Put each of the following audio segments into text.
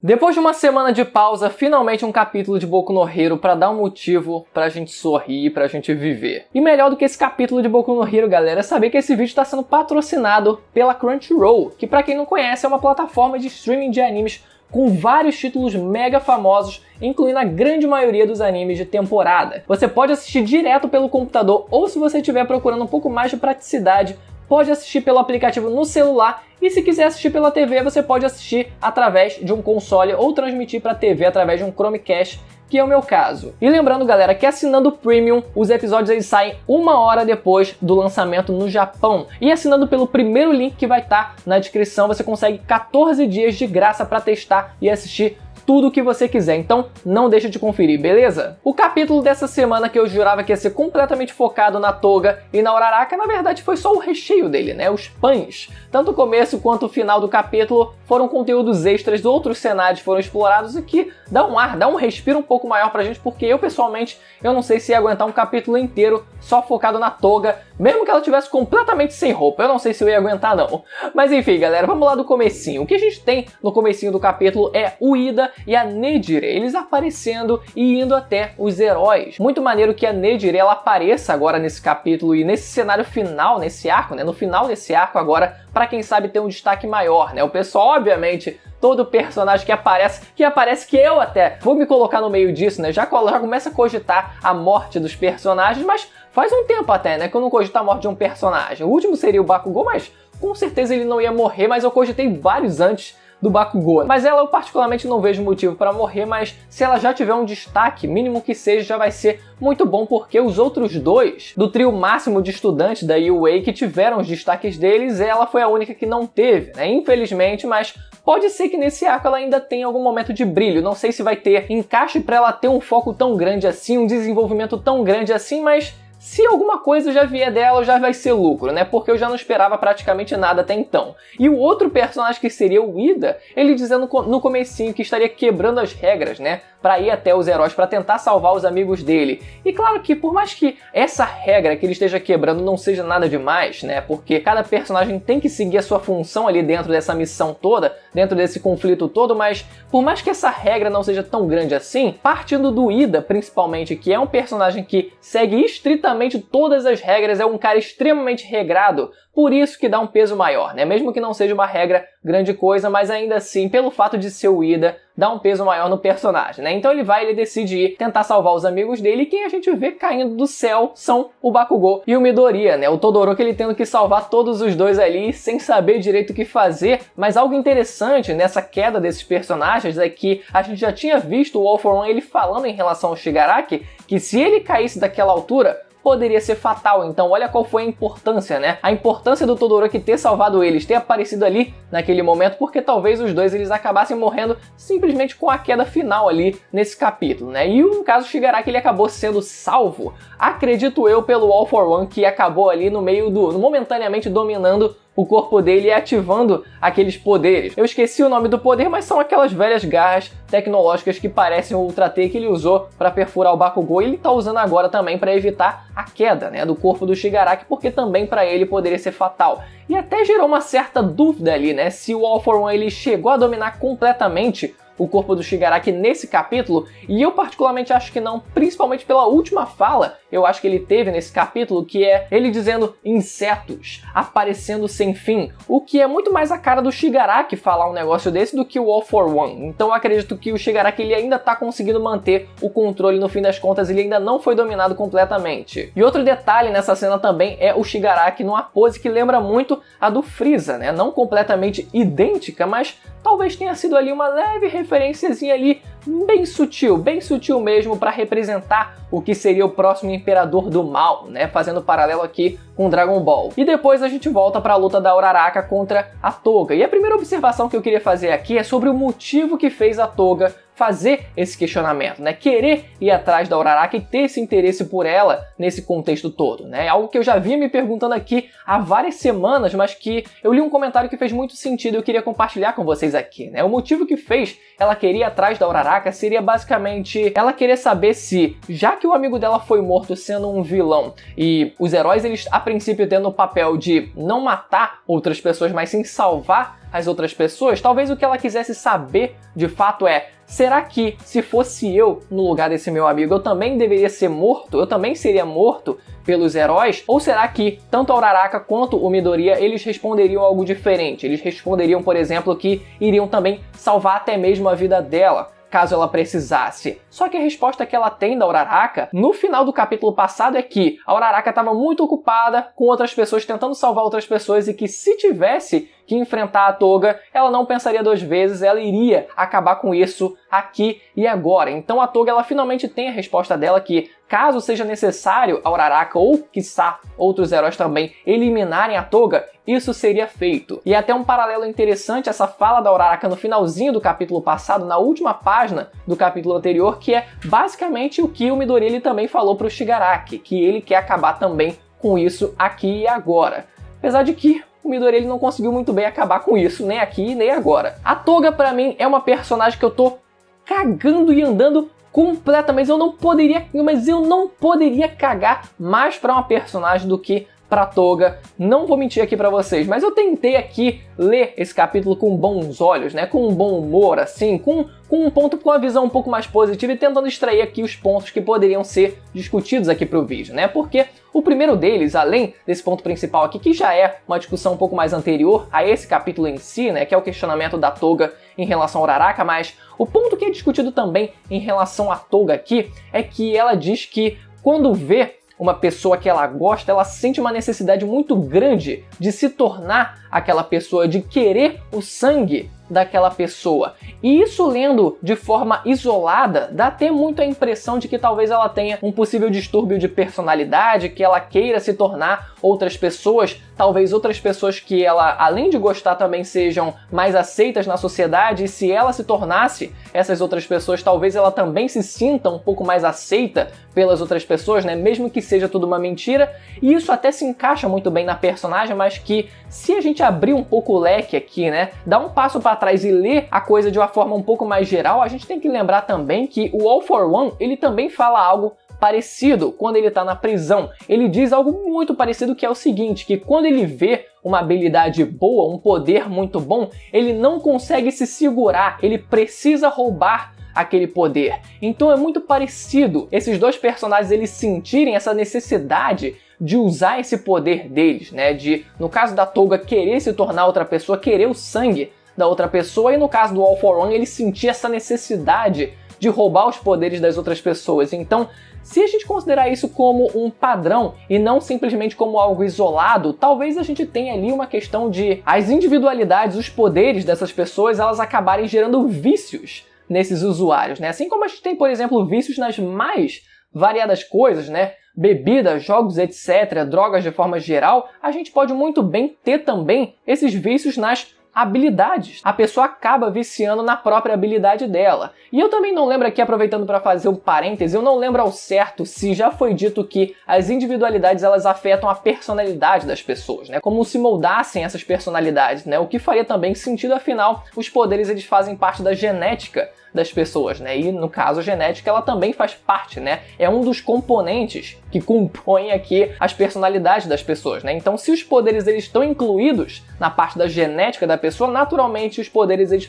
Depois de uma semana de pausa, finalmente um capítulo de Boku no Hero pra dar um motivo pra gente sorrir, pra gente viver. E melhor do que esse capítulo de Boku no Hero, galera, é saber que esse vídeo está sendo patrocinado pela Crunchyroll, que pra quem não conhece é uma plataforma de streaming de animes com vários títulos mega famosos, incluindo a grande maioria dos animes de temporada. Você pode assistir direto pelo computador ou, se você estiver procurando um pouco mais de praticidade, pode assistir pelo aplicativo no celular, e se quiser assistir pela TV, você pode assistir através de um console ou transmitir para a TV através de um Chromecast, que é o meu caso. E lembrando, galera, que assinando o Premium, os episódios eles saem 1 hora depois do lançamento no Japão. E assinando pelo primeiro link que vai estar na descrição, você consegue 14 dias de graça para testar e assistir tudo o que você quiser, então não deixa de conferir, beleza? O capítulo dessa semana que eu jurava que ia ser completamente focado na Toga e na Uraraka, na verdade foi só o recheio dele, né? Os pães. Tanto o começo quanto o final do capítulo foram conteúdos extras, outros cenários foram explorados e que dá um ar, dá um respiro um pouco maior pra gente, porque eu pessoalmente, eu não sei se ia aguentar um capítulo inteiro só focado na Toga, mesmo que ela tivesse completamente sem roupa, eu não sei se eu ia aguentar não. Mas enfim, galera, vamos lá do comecinho. O que a gente tem no comecinho do capítulo é o Ida e a Nejire, eles aparecendo e indo até os heróis. Muito maneiro que a Nejire ela apareça agora nesse capítulo e nesse cenário final, nesse arco, né? No final desse arco agora, pra quem sabe ter um destaque maior, né? O pessoal, obviamente, todo personagem que aparece que eu até vou me colocar no meio disso, né? Já começa a cogitar a morte dos personagens, mas faz um tempo até, né, que eu não cogito a morte de um personagem. O último seria o Bakugou, mas com certeza ele não ia morrer, mas eu cogitei vários antes do Bakugou. Mas ela eu particularmente não vejo motivo para morrer, mas se ela já tiver um destaque, mínimo que seja, já vai ser muito bom, porque os outros dois do trio máximo de estudantes da UA que tiveram os destaques deles, ela foi a única que não teve, né? Infelizmente, mas pode ser que nesse arco ela ainda tenha algum momento de brilho. Não sei se vai ter encaixe para ela ter um foco tão grande assim, um desenvolvimento tão grande assim, mas se alguma coisa já vier dela, já vai ser lucro, né? Porque eu já não esperava praticamente nada até então. E o outro personagem que seria o Ida, ele dizendo no comecinho que estaria quebrando as regras, né? Pra ir até os heróis, pra tentar salvar os amigos dele. E claro que por mais que essa regra que ele esteja quebrando não seja nada demais, né? Porque cada personagem tem que seguir a sua função ali dentro dessa missão toda, dentro desse conflito todo, mas por mais que essa regra não seja tão grande assim, partindo do Ida, principalmente, que é um personagem que segue estritamente todas as regras, é um cara extremamente regrado, por isso que dá um peso maior, né? Mesmo que não seja uma regra grande coisa, mas ainda assim, pelo fato de ser o Ida, dá um peso maior no personagem, né? Então ele decide ir tentar salvar os amigos dele, e quem a gente vê caindo do céu são o Bakugou e o Midoriya, né? O Todoroki ele tendo que salvar todos os dois ali, sem saber direito o que fazer, mas algo interessante nessa queda desses personagens é que a gente já tinha visto o All For One ele falando em relação ao Shigaraki, que se ele caísse daquela altura, poderia ser fatal. Então olha qual foi a importância, né? A importância do Todoroki ter salvado eles, ter aparecido ali naquele momento, porque talvez os dois eles acabassem morrendo simplesmente com a queda final ali nesse capítulo, né? E no caso Shigaraki ele acabou sendo salvo, acredito eu, pelo All For One, que acabou ali no meio momentaneamente dominando o corpo dele e ativando aqueles poderes. Eu esqueci o nome do poder, mas são aquelas velhas garras tecnológicas que parecem o Ultra T que ele usou para perfurar o Bakugou, e ele tá usando agora também para evitar a queda, né, do corpo do Shigaraki, porque também para ele poderia ser fatal. E até gerou uma certa dúvida ali, né, se o All For One ele chegou a dominar completamente o corpo do Shigaraki nesse capítulo, e eu particularmente acho que não, principalmente pela última fala, eu acho que ele teve nesse capítulo, que é ele dizendo insetos aparecendo sem fim, o que é muito mais a cara do Shigaraki falar um negócio desse do que o All For One. Então eu acredito que o Shigaraki ele ainda tá conseguindo manter o controle, no fim das contas ele ainda não foi dominado completamente. E outro detalhe nessa cena também é o Shigaraki numa pose que lembra muito a do Frieza, né? Não completamente idêntica, mas talvez tenha sido ali uma leve referenciazinha ali, bem sutil mesmo, para representar o que seria o próximo Imperador do Mal, né? Fazendo paralelo aqui com Dragon Ball. E depois a gente volta para a luta da Uraraka contra a Toga. E a primeira observação que eu queria fazer aqui é sobre o motivo que fez a Toga fazer esse questionamento, né? Querer ir atrás da Uraraka e ter esse interesse por ela nesse contexto todo, né? Algo que eu já vinha me perguntando aqui há várias semanas, mas que eu li um comentário que fez muito sentido e eu queria compartilhar com vocês aqui, né? O motivo que fez ela querer ir atrás da Uraraka seria basicamente ela querer saber se, já que o amigo dela foi morto sendo um vilão e os heróis, eles, princípio tendo o papel de não matar outras pessoas, mas sim salvar as outras pessoas, talvez o que ela quisesse saber de fato é: será que se fosse eu no lugar desse meu amigo, eu também deveria ser morto? Eu também seria morto pelos heróis? Ou será que tanto a Uraraka quanto o Midoriya, eles responderiam algo diferente? Eles responderiam, por exemplo, que iriam também salvar até mesmo a vida dela, caso ela precisasse. Só que a resposta que ela tem da Uraraka no final do capítulo passado é que a Uraraka estava muito ocupada com outras pessoas, tentando salvar outras pessoas, e que se tivesse que enfrentar a Toga, ela não pensaria duas vezes, ela iria acabar com isso aqui e agora. Então a Toga, ela finalmente tem a resposta dela que, caso seja necessário a Uraraka ou, quiçá, outros heróis também eliminarem a Toga, isso seria feito. E até um paralelo interessante essa fala da Uraraka no finalzinho do capítulo passado, na última página do capítulo anterior, que é basicamente o que o Midoriya ele também falou para o Shigaraki, que ele quer acabar também com isso aqui e agora. Apesar de que o Midoriya ele não conseguiu muito bem acabar com isso, nem aqui nem agora. A Toga, pra mim, é uma personagem que eu tô cagando e andando completamente. Mas eu não poderia cagar mais pra uma personagem do que pra Toga. Não vou mentir aqui pra vocês, mas eu tentei aqui ler esse capítulo com bons olhos, né? Com um bom humor, assim, com uma visão um pouco mais positiva, e tentando extrair aqui os pontos que poderiam ser discutidos aqui pro vídeo, né? Porque o primeiro deles, além desse ponto principal aqui, que já é uma discussão um pouco mais anterior a esse capítulo em si, né? Que é o questionamento da Toga em relação ao Uraraka, mas o ponto que é discutido também em relação à Toga aqui é que ela diz que quando vê uma pessoa que ela gosta, ela sente uma necessidade muito grande de se tornar aquela pessoa, de querer o sangue daquela pessoa. E isso, lendo de forma isolada, dá até muito a impressão de que talvez ela tenha um possível distúrbio de personalidade, que ela queira se tornar outras pessoas, talvez outras pessoas que ela, além de gostar, também sejam mais aceitas na sociedade, e se ela se tornasse essas outras pessoas, talvez ela também se sinta um pouco mais aceita pelas outras pessoas, né? Mesmo que seja tudo uma mentira. E isso até se encaixa muito bem na personagem, mas que, se a gente abrir um pouco o leque aqui, né, dar um passo para trás e ler a coisa de uma forma um pouco mais geral, a gente tem que lembrar também que o All for One, ele também fala algo parecido quando ele tá na prisão. Ele diz algo muito parecido, que é o seguinte, que quando ele vê uma habilidade boa, um poder muito bom, ele não consegue se segurar, ele precisa roubar aquele poder. Então é muito parecido esses dois personagens eles sentirem essa necessidade de usar esse poder deles, né? De, no caso da Toga, querer se tornar outra pessoa, querer o sangue da outra pessoa, e no caso do All for One, ele sentir essa necessidade de roubar os poderes das outras pessoas. Então, se a gente considerar isso como um padrão e não simplesmente como algo isolado, talvez a gente tenha ali uma questão de as individualidades, os poderes dessas pessoas, elas acabarem gerando vícios nesses usuários, né? Assim como a gente tem, por exemplo, vícios nas mais variadas coisas, né? Bebidas, jogos, etc., drogas de forma geral, a gente pode muito bem ter também esses vícios nas habilidades. A pessoa acaba viciando na própria habilidade dela. E eu também não lembro aqui, aproveitando para fazer um parêntese, eu não lembro ao certo se já foi dito que as individualidades elas afetam a personalidade das pessoas, né? Como se moldassem essas personalidades, né? O que faria também sentido, afinal, os poderes eles fazem parte da genética das pessoas, né? E no caso a genética ela também faz parte, né? É um dos componentes que compõem aqui as personalidades das pessoas, né? Então, se os poderes eles estão incluídos na parte da genética da pessoa, naturalmente os poderes eles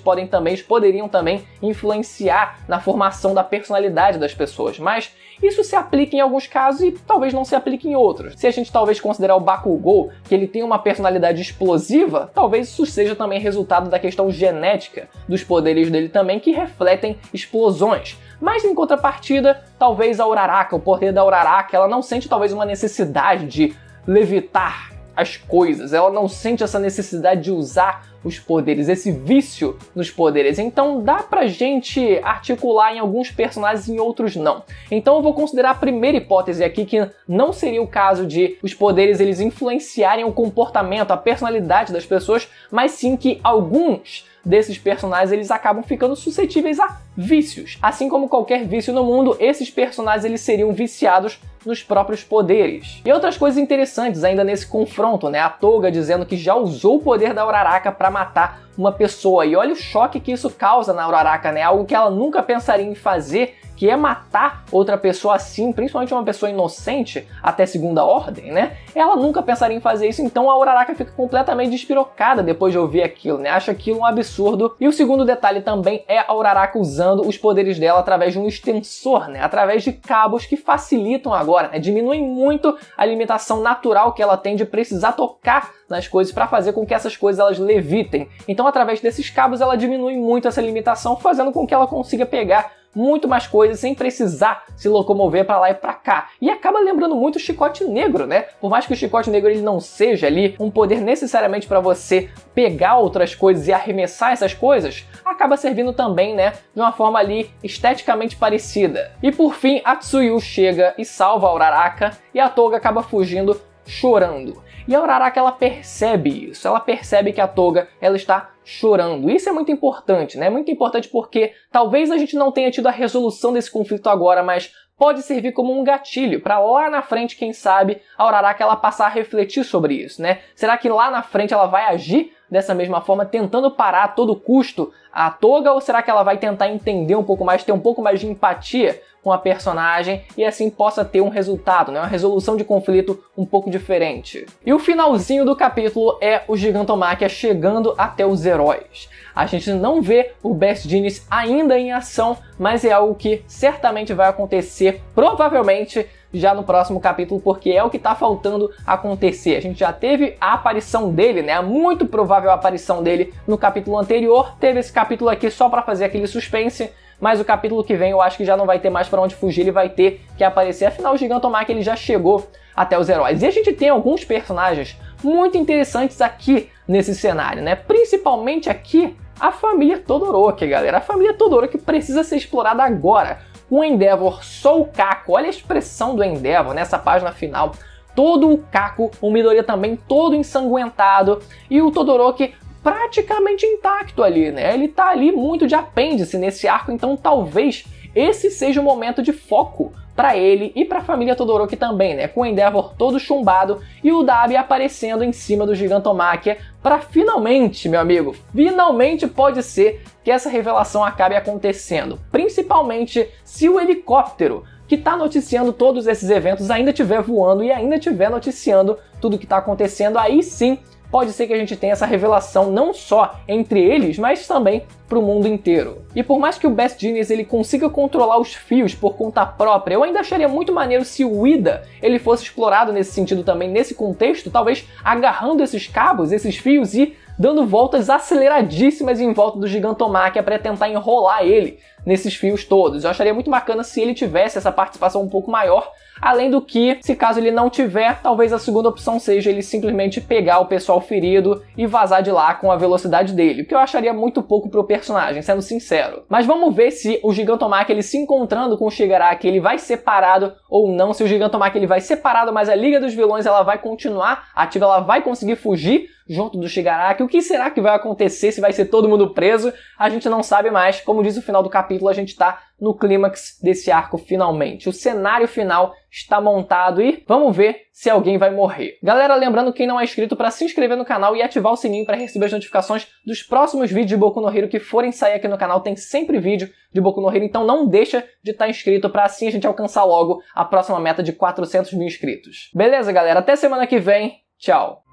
poderiam também influenciar na formação da personalidade das pessoas. Mas isso se aplica em alguns casos e talvez não se aplique em outros. Se a gente talvez considerar o Bakugou, que ele tem uma personalidade explosiva, talvez isso seja também resultado da questão genética dos poderes dele também, que refletem explosões. Mas em contrapartida, talvez a Uraraka, o poder da Uraraka, ela não sente talvez uma necessidade de levitar as coisas, ela não sente essa necessidade de usar os poderes, esse vício nos poderes. Então dá pra gente articular em alguns personagens e em outros não. Então eu vou considerar a primeira hipótese aqui, que não seria o caso de os poderes eles influenciarem o comportamento, a personalidade das pessoas, mas sim que alguns desses personagens eles acabam ficando suscetíveis a vícios. Assim como qualquer vício no mundo, esses personagens eles seriam viciados nos próprios poderes. E outras coisas interessantes ainda nesse confronto, né? A Toga dizendo que já usou o poder da Uraraka para matar uma pessoa. E olha o choque que isso causa na Uraraka, né? Algo que ela nunca pensaria em fazer, que é matar outra pessoa assim, principalmente uma pessoa inocente, até segunda ordem, né? Ela nunca pensaria em fazer isso, então a Uraraka fica completamente despirocada depois de ouvir aquilo, né? Acha aquilo um absurdo. E o segundo detalhe também é a Uraraka usando os poderes dela através de um extensor, né? Através de cabos que facilitam agora, né? Diminuem muito a limitação natural que ela tem de precisar tocar nas coisas para fazer com que essas coisas elas levitem. Então, através desses cabos, ela diminui muito essa limitação, fazendo com que ela consiga pegar muito mais coisas sem precisar se locomover para lá e para cá. E acaba lembrando muito o Chicote Negro, né? Por mais que o Chicote Negro ele não seja ali um poder necessariamente para você pegar outras coisas e arremessar essas coisas, acaba servindo também, né, de uma forma ali esteticamente parecida. E por fim, a Tsuyu chega e salva a Uraraka e a Toga acaba fugindo chorando. E a Uraraka ela percebe isso, ela percebe que a Toga ela está chorando. Isso é muito importante, né? Muito importante porque talvez a gente não tenha tido a resolução desse conflito agora, mas pode servir como um gatilho para lá na frente, quem sabe, a Uraraka ela passar a refletir sobre isso, né? Será que lá na frente ela vai agir dessa mesma forma, tentando parar a todo custo a Toga, ou será que ela vai tentar entender um pouco mais, ter um pouco mais de empatia com a personagem e assim possa ter um resultado, né? Uma resolução de conflito um pouco diferente. E o finalzinho do capítulo é o Gigantomachia chegando até os heróis. A gente não vê o Best Jeanist ainda em ação, mas é algo que certamente vai acontecer, provavelmente já no próximo capítulo, porque é o que está faltando acontecer. A gente já teve a aparição dele, né? A muito provável aparição dele no capítulo anterior. Teve esse capítulo aqui só para fazer aquele suspense, mas o capítulo que vem eu acho que já não vai ter mais para onde fugir, ele vai ter que aparecer. Afinal, o Gigantomachia ele já chegou até os heróis. E a gente tem alguns personagens muito interessantes aqui nesse cenário, né? Principalmente aqui a família Todoroki, galera. A família Todoroki precisa ser explorada agora. O Endeavor, só o Kako, olha a expressão do Endeavor nessa página final. Todo o Kako, o Midoriya também todo ensanguentado e o Todoroki praticamente intacto ali, né? Ele tá ali muito de apêndice nesse arco, então talvez esse seja o momento de foco para ele e para a família Todoroki também, né? Com o Endeavor todo chumbado e o Dabi aparecendo em cima do Gigantomachia para finalmente, meu amigo, finalmente pode ser que essa revelação acabe acontecendo. Principalmente se o helicóptero que está noticiando todos esses eventos ainda estiver voando e ainda estiver noticiando tudo que está acontecendo, aí sim pode ser que a gente tenha essa revelação não só entre eles, mas também para o mundo inteiro. E por mais que o Best Jeanist ele consiga controlar os fios por conta própria, eu ainda acharia muito maneiro se o Iida ele fosse explorado nesse sentido também, nesse contexto, talvez agarrando esses cabos, esses fios e dando voltas aceleradíssimas em volta do Gigantomachia para tentar enrolar ele nesses fios todos. Eu acharia muito bacana se ele tivesse essa participação um pouco maior, além do que, se caso ele não tiver, talvez a segunda opção seja ele simplesmente pegar o pessoal ferido e vazar de lá com a velocidade dele, o que eu acharia muito pouco pro personagem, sendo sincero. Mas vamos ver se o Gigantomachia ele se encontrando com o Shigaraki, ele vai ser parado ou não, se o Gigantomachia ele vai ser parado, mas a Liga dos Vilões ela vai continuar ativa, ela vai conseguir fugir junto do Shigaraki. O que será que vai acontecer? Se vai ser todo mundo preso? A gente não sabe mais. Como diz o final do capítulo, a gente tá no clímax desse arco finalmente. O cenário final está montado e vamos ver se alguém vai morrer. Galera, lembrando quem não é inscrito para se inscrever no canal e ativar o sininho para receber as notificações dos próximos vídeos de Boku no Hero que forem sair aqui no canal. Tem sempre vídeo de Boku no Hero, então não deixa de estar inscrito para assim a gente alcançar logo a próxima meta de 400 mil inscritos. Beleza, galera? Até semana que vem. Tchau!